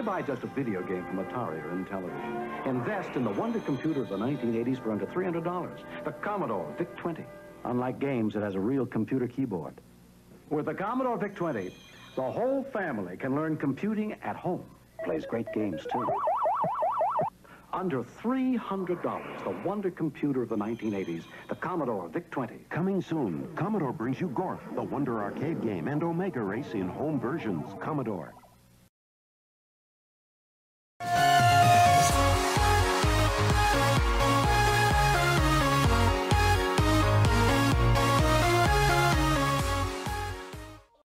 buy just a video game from Atari or Intellivision? Invest in the wonder computer of the 1980s for under $300. The Commodore VIC-20. Unlike games, it has a real computer keyboard. With the Commodore VIC-20, the whole family can learn computing at home. Plays great games, too. Under $300, the wonder computer of the 1980s, the Commodore VIC-20. Coming soon, Commodore brings you Gorf, the Wonder Arcade game, and Omega Race in home versions. Commodore.